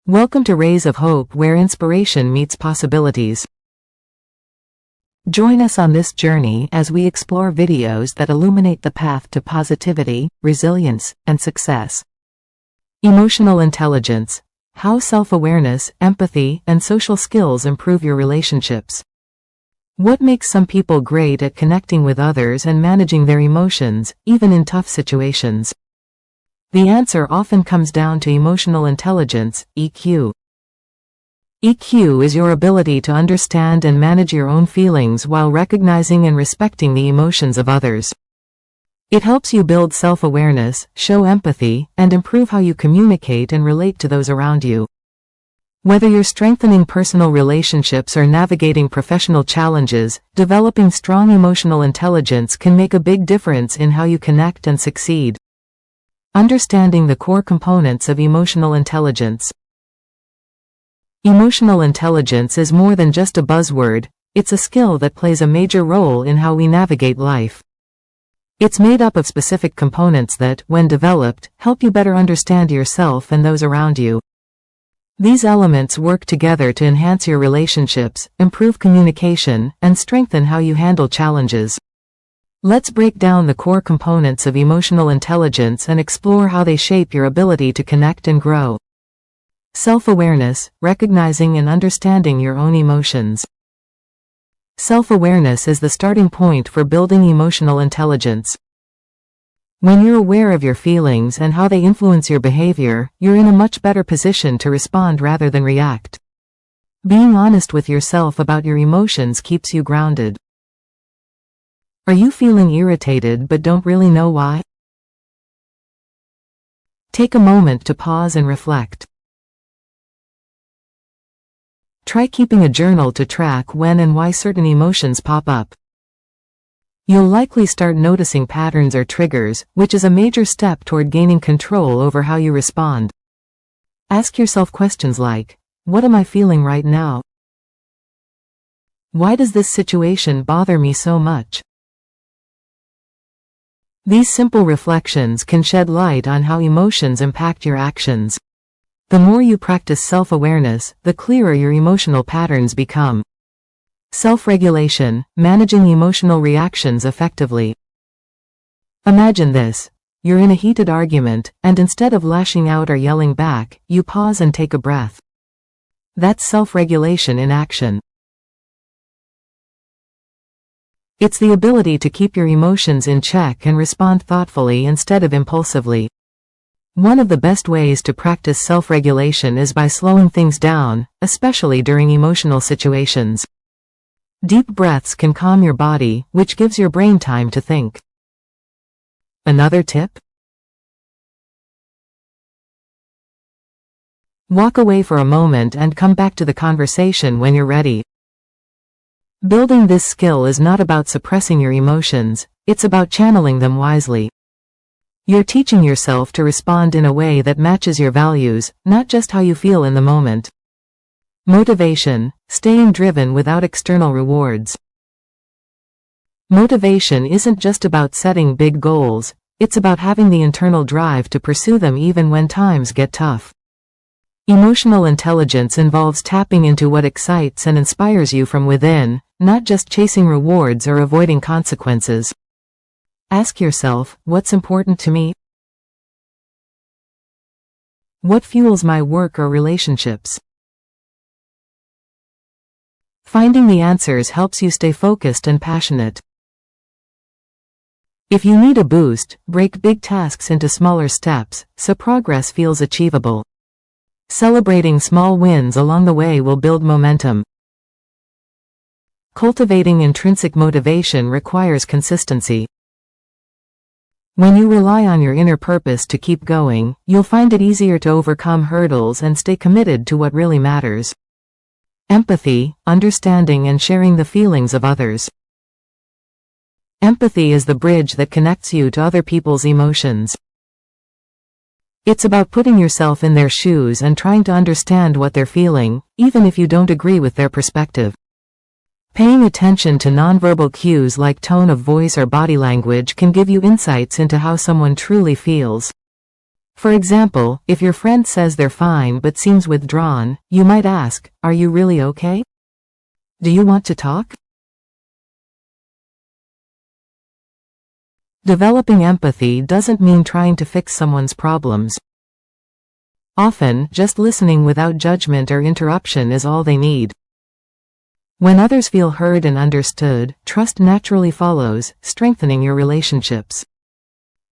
Welcome to Rays of Hope, where inspiration meets possibilities. Join us on this journey as we explore videos that illuminate the path to positivity, resilience, and success. Emotional intelligence: how self-awareness, empathy, and social skills improve your relationships. What makes some people great at connecting with others and managing their emotions, even in tough situations? The answer often comes down to emotional intelligence, EQ. EQ is your ability to understand and manage your own feelings while recognizing and respecting the emotions of others. It helps you build self-awareness, show empathy, and improve how you communicate and relate to those around you. Whether you're strengthening personal relationships or navigating professional challenges, developing strong emotional intelligence can make a big difference in how you connect and succeed. Understanding the core components of emotional intelligence. Emotional intelligence is more than just a buzzword, it's a skill that plays a major role in how we navigate life. It's made up of specific components that, when developed, help you better understand yourself and those around you. These elements work together to enhance your relationships, improve communication, and strengthen how you handle challenges. Let's break down the core components of emotional intelligence and explore how they shape your ability to connect and grow. Self-awareness: recognizing and understanding your own emotions. Self-awareness is the starting point for building emotional intelligence. When you're aware of your feelings and how they influence your behavior, you're in a much better position to respond rather than react. Being honest with yourself about your emotions keeps you grounded. Are you feeling irritated but don't really know why? Take a moment to pause and reflect. Try keeping a journal to track when and why certain emotions pop up. You'll likely start noticing patterns or triggers, which is a major step toward gaining control over how you respond. Ask yourself questions like, what am I feeling right now? Why does this situation bother me so much? These simple reflections can shed light on how emotions impact your actions. The more you practice self-awareness, the clearer your emotional patterns become. Self-regulation: managing emotional reactions effectively. Imagine this. You're in a heated argument, and instead of lashing out or yelling back, you pause and take a breath. That's self-regulation in action. It's the ability to keep your emotions in check and respond thoughtfully instead of impulsively. One of the best ways to practice self-regulation is by slowing things down, especially during emotional situations. Deep breaths can calm your body, which gives your brain time to think. Another tip? Walk away for a moment and come back to the conversation when you're ready. Building this skill is not about suppressing your emotions, it's about channeling them wisely. You're teaching yourself to respond in a way that matches your values, not just how you feel in the moment. Motivation: staying driven without external rewards. Motivation isn't just about setting big goals, it's about having the internal drive to pursue them even when times get tough. Emotional intelligence involves tapping into what excites and inspires you from within, not just chasing rewards or avoiding consequences. Ask yourself, what's important to me? What fuels my work or relationships? Finding the answers helps you stay focused and passionate. If you need a boost, break big tasks into smaller steps, so progress feels achievable. Celebrating small wins along the way will build momentum. Cultivating intrinsic motivation requires consistency. When you rely on your inner purpose to keep going, you'll find it easier to overcome hurdles and stay committed to what really matters. Empathy: understanding and sharing the feelings of others. Empathy is the bridge that connects you to other people's emotions. It's about putting yourself in their shoes and trying to understand what they're feeling, even if you don't agree with their perspective. Paying attention to nonverbal cues like tone of voice or body language can give you insights into how someone truly feels. For example, if your friend says they're fine but seems withdrawn, you might ask, "Are you really okay? Do you want to talk?" Developing empathy doesn't mean trying to fix someone's problems. Often, just listening without judgment or interruption is all they need. When others feel heard and understood, trust naturally follows, strengthening your relationships.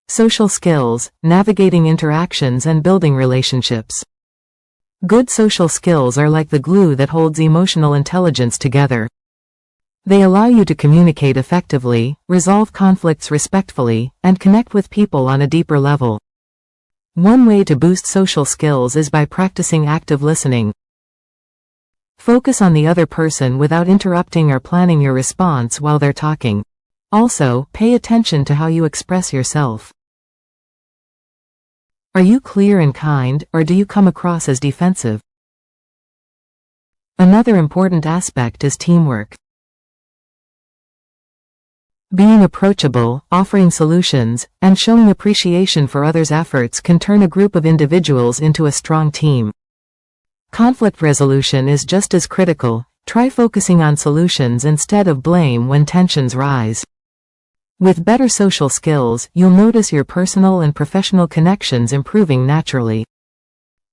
Social skills, navigating interactions and building relationships. Good social skills are like the glue that holds emotional intelligence together. They allow you to communicate effectively, resolve conflicts respectfully, and connect with people on a deeper level. One way to boost social skills is by practicing active listening. Focus on the other person without interrupting or planning your response while they're talking. Also, pay attention to how you express yourself. Are you clear and kind, or do you come across as defensive? Another important aspect is teamwork. Being approachable, offering solutions, and showing appreciation for others' efforts can turn a group of individuals into a strong team. Conflict resolution is just as critical. Try focusing on solutions instead of blame when tensions rise. With better social skills, you'll notice your personal and professional connections improving naturally.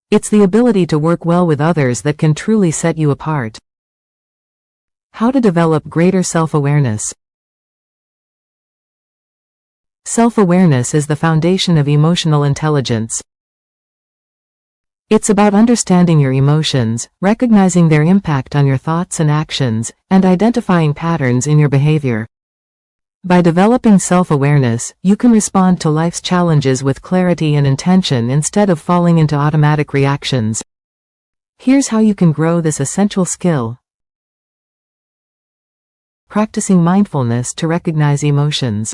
It's the ability to work well with others that can truly set you apart. How to develop greater self-awareness. Self-awareness is the foundation of emotional intelligence. It's about understanding your emotions, recognizing their impact on your thoughts and actions, and identifying patterns in your behavior. By developing self-awareness, you can respond to life's challenges with clarity and intention instead of falling into automatic reactions. Here's how you can grow this essential skill. Practicing mindfulness to recognize emotions.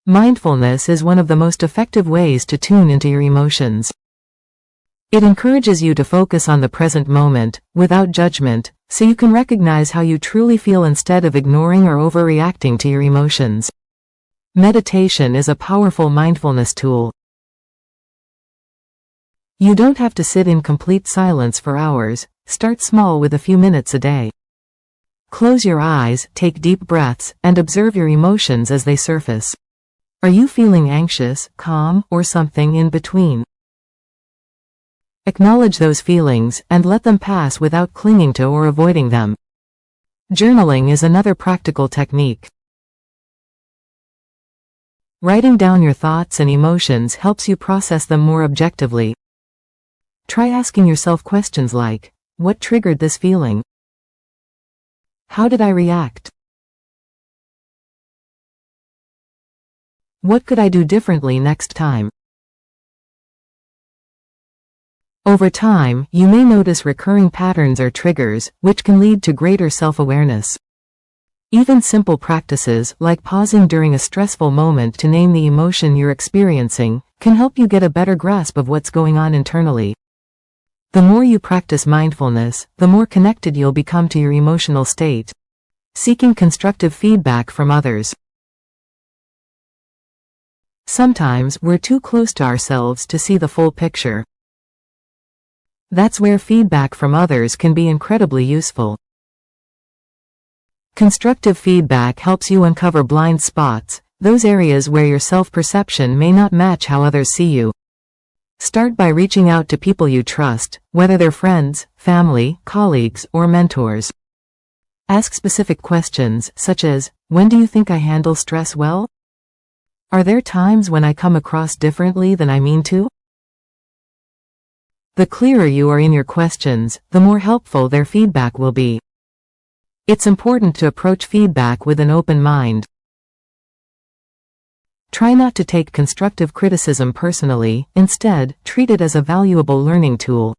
Mindfulness is one of the most effective ways to tune into your emotions. It encourages you to focus on the present moment, without judgment, so you can recognize how you truly feel instead of ignoring or overreacting to your emotions. Meditation is a powerful mindfulness tool. You don't have to sit in complete silence for hours. Start small with a few minutes a day. Close your eyes, take deep breaths, and observe your emotions as they surface. Are you feeling anxious, calm, or something in between? Acknowledge those feelings, and let them pass without clinging to or avoiding them. Journaling is another practical technique. Writing down your thoughts and emotions helps you process them more objectively. Try asking yourself questions like, what triggered this feeling? How did I react? What could I do differently next time? Over time, you may notice recurring patterns or triggers, which can lead to greater self-awareness. Even simple practices, like pausing during a stressful moment to name the emotion you're experiencing, can help you get a better grasp of what's going on internally. The more you practice mindfulness, the more connected you'll become to your emotional state. Seeking constructive feedback from others. Sometimes we're too close to ourselves to see the full picture. That's where feedback from others can be incredibly useful. Constructive feedback helps you uncover blind spots, those areas where your self-perception may not match how others see you. Start by reaching out to people you trust, whether they're friends, family, colleagues, or mentors. Ask specific questions, such as, when do you think I handle stress well? Are there times when I come across differently than I mean to? The clearer you are in your questions, the more helpful their feedback will be. It's important to approach feedback with an open mind. Try not to take constructive criticism personally, instead, treat it as a valuable learning tool.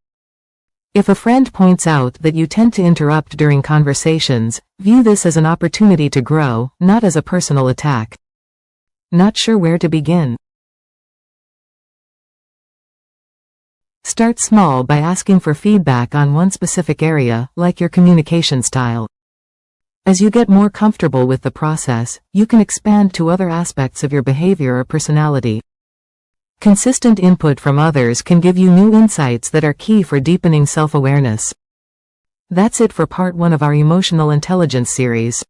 If a friend points out that you tend to interrupt during conversations, view this as an opportunity to grow, not as a personal attack. Not sure where to begin? Start small by asking for feedback on one specific area, like your communication style. As you get more comfortable with the process, you can expand to other aspects of your behavior or personality. Consistent input from others can give you new insights that are key for deepening self-awareness. That's it for part 1 of our Emotional Intelligence series.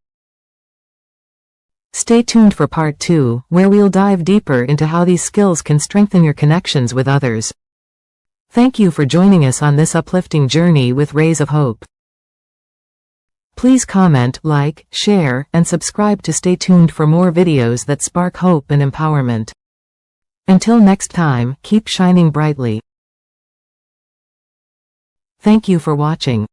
Stay tuned for part 2, where we'll dive deeper into how these skills can strengthen your connections with others. Thank you for joining us on this uplifting journey with Rays of Hope. Please comment, like, share, and subscribe to stay tuned for more videos that spark hope and empowerment. Until next time, keep shining brightly. Thank you for watching.